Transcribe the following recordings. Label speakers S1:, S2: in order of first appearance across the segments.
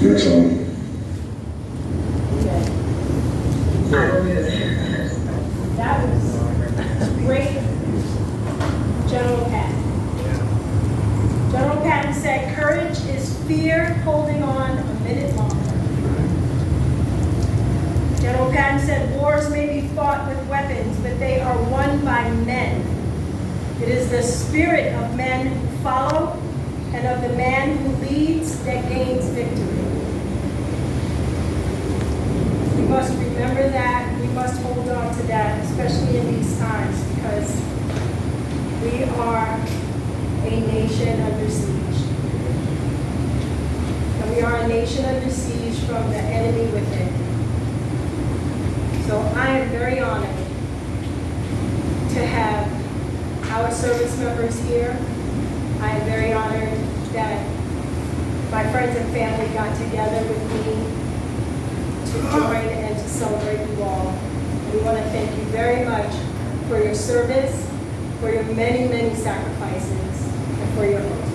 S1: Next one.
S2: That was great. General Patton. General Patton said, courage is fear holding on a minute longer. General Patton said, wars may be fought with weapons, but they are won by men. It is the spirit of men who follow and of the man who leads that gains victory. We must remember that. We must hold on to that, especially in these times, because we are a nation under siege. And we are a nation under siege from the enemy within. So I am very honored to have our service members here. I am very honored that my friends and family got together with me to join and to celebrate you all. We want to thank you very much for your service, for your many, many sacrifices, and for your oaths.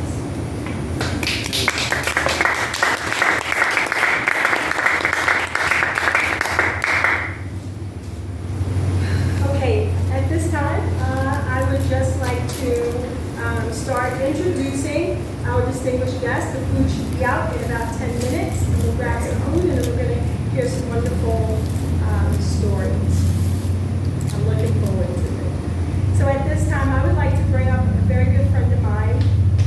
S2: Okay, at this time, I would just like to start introducing our distinguished guest. The food should be out in about 10 minutes. And we'll grab some food and then we're going to hear some wonderful stories. I'm looking forward to it. So at this time, I would like to bring up a very good friend of mine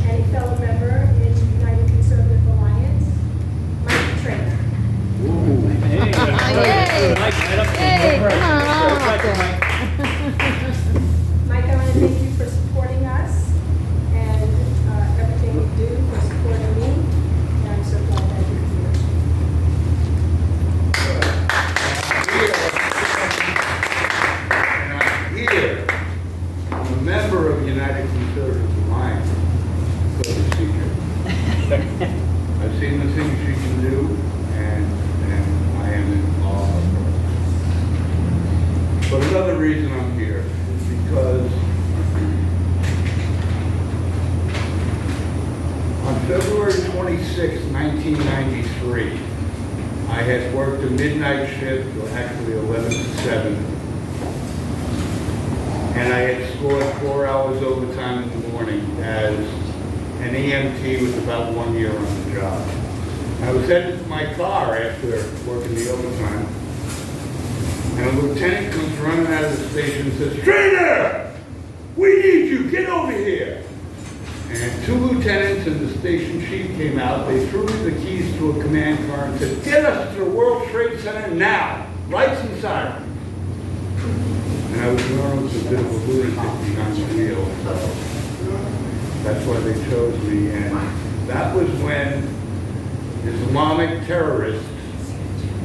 S2: and a fellow member in the United Conservative Alliance, Mike Trainer.
S3: Hey,
S2: Mike, I want to thank you for supporting us and everything you do for supporting me. And I'm so glad that you're here.
S4: And I'm here. I'm a member of United Conservative Alliance, so to speak. I've seen the things she can do, and I am in awe of her. But another reason I'm here is because on February 26, 1993, I had worked a midnight shift, or actually 11 to 7, and I had scored 4 hours overtime in the morning as an EMT with about 1 year on the job. I was headed to my car after working the overtime, and a lieutenant comes running out of the station and says, "Trainer, we need you, get over here." And 2 lieutenants and the station chief came out. They threw me the keys to a command car and said, "Get us to the World Trade Center now, lights and sirens." And I was known as a bit of a lunatic behind the wheel. That's why they chose me. And that was when Islamic terrorists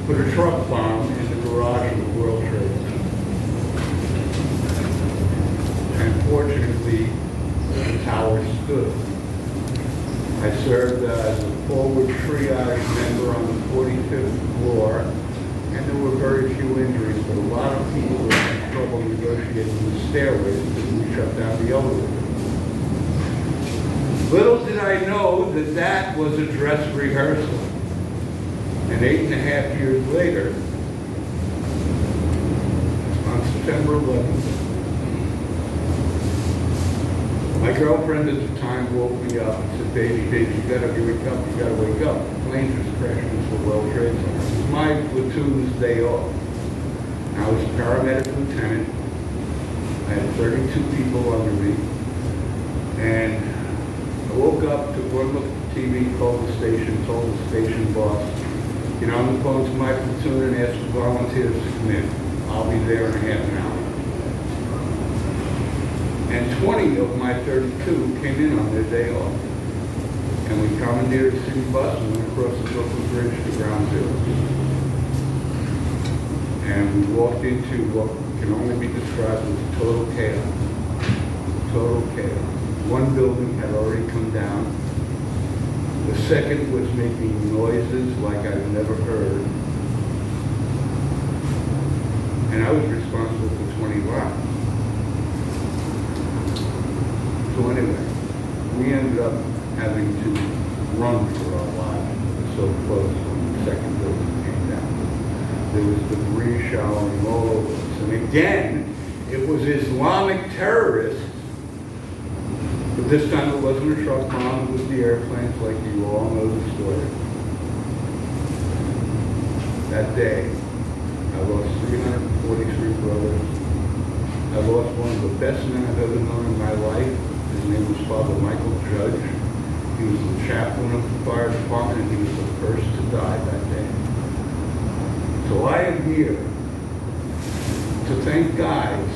S4: put a truck bomb in the garage of the World Trade Center. And fortunately, the tower stood. I served as a forward triage member on the 45th floor, and there were very few injuries, but a lot of people were in trouble negotiating the stairways because we shut down the elevator. Little did I know that that was a dress rehearsal. And 8.5 years later, on September 11th, my girlfriend at the time woke me up and said, baby, you gotta wake up, you gotta wake up. The plane just crashed into the World Trade Center. It was my platoon's day off. I was a paramedic lieutenant. I had 32 people under me. And I woke up, took one look at the TV, called the station, told the station boss, get on the phone to my platoon and ask for volunteers to come in. I'll be there in a half an hour. And 20 of my 32 came in on their day off. And we commandeered a city bus and went across the Brooklyn Bridge to Ground Zero. And we walked into what can only be described as total chaos. Total chaos. One building had already come down. The second was making noises like I've never heard. And I was responsible for 20 rounds. So anyway, we ended up having to run for our lives. We were so close. was debris showering all over us. And again, it was Islamic terrorists, but this time it wasn't a truck bomb, it was the airplanes, like you all know the story. That day, I lost 343 brothers. I lost one of the best men I've ever known in my life. His name was Father Michael Judge. He was the chaplain of the fire department, and he was the first to die that day. So I am here to thank guys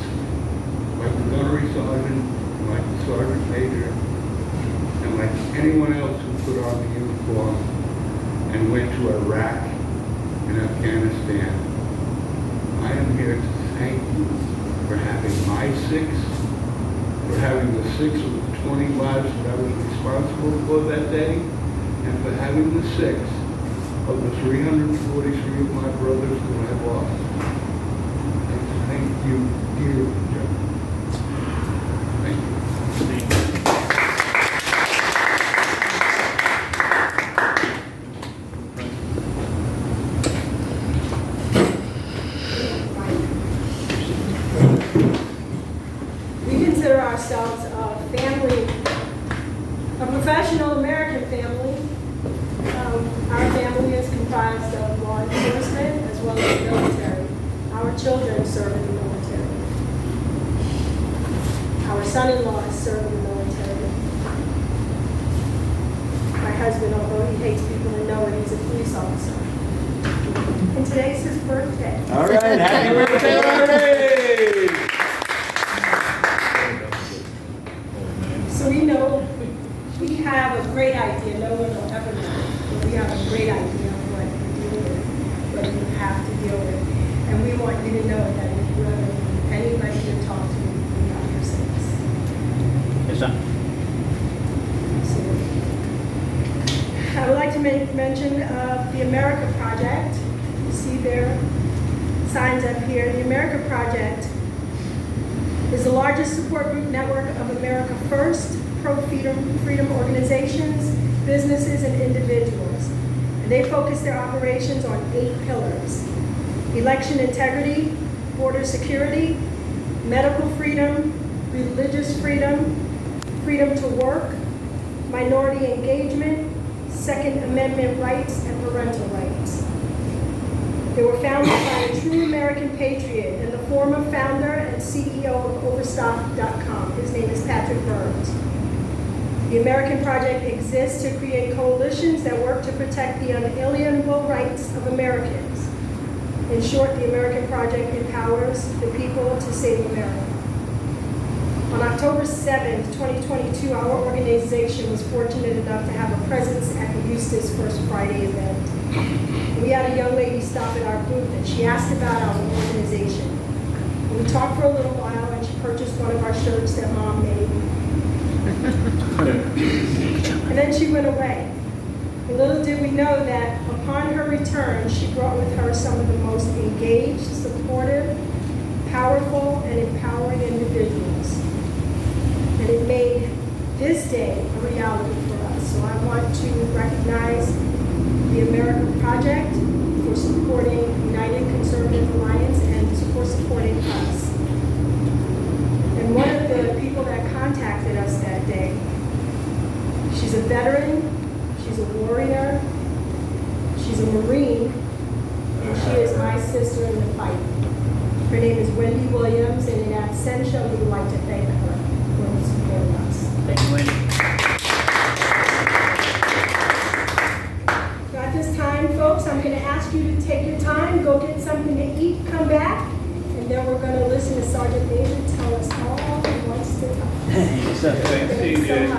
S4: like the gunnery sergeant, like the sergeant major, and like anyone else who put on the uniform and went to Iraq and Afghanistan. I am here to thank you for having my six, for having the 6 of the 20 lives that I was responsible for that day, and for having the 6 of the 343 of my brothers that I lost. And thank you dearly, Joe. Thank you.
S2: We consider ourselves a family, a professional American family. Our family is comprised of law enforcement as well as military. Our children serve in the military. Our son-in-law serve in the military. My husband, although he hates people to know it, he's a police officer. And today's his birthday.
S3: All right, happy birthday, Larry!
S2: So we know, we have a great idea, no one will ever know, but we have a great idea of what you deal with, what you have to deal with. And we want you to know that if you ever need anybody to talk to, we have your six.
S3: Yes, sir.
S2: So, I would like to make mention of the America Project. You see their signs up here. The America Project is the largest support group network of America First, pro-freedom organizations, businesses, and individuals. And they focus their operations on 8 pillars: election integrity, border security, medical freedom, religious freedom, freedom to work, minority engagement, Second Amendment rights, and parental rights. They were founded by a true American patriot and the former founder and CEO of Overstock.com. His name is Patrick Burns. The American Project exists to create coalitions that work to protect the unalienable rights of Americans. In short, the American Project empowers the people to save America. On October 7th, 2022, our organization was fortunate enough to have a presence at the Eustis First Friday event. We had a young lady stop at our booth and she asked about our organization. And we talked for a little while and she purchased one of our shirts that Mom made. And then she went away. And little did we know that upon her return, she brought with her some of the most engaged, supportive, powerful, and empowering individuals. And it made this day a reality for us. So I want to recognize the American Project for supporting United Conservative Alliance and for supporting us. And one of the people that contacted us that day, she's a veteran, she's a warrior, she's a Marine, and she is my sister in the fight. Her name is Wendy Williams, and in absentia, we would like to thank her for supporting us.
S3: Thank you, Wendy.
S2: So at this time, folks, I'm going to ask you to take your time, go get something to eat, come back, and then we're going to listen to Sergeant Major tell us all he wants to tell us.
S3: Yes, sir.
S2: Thank you so much.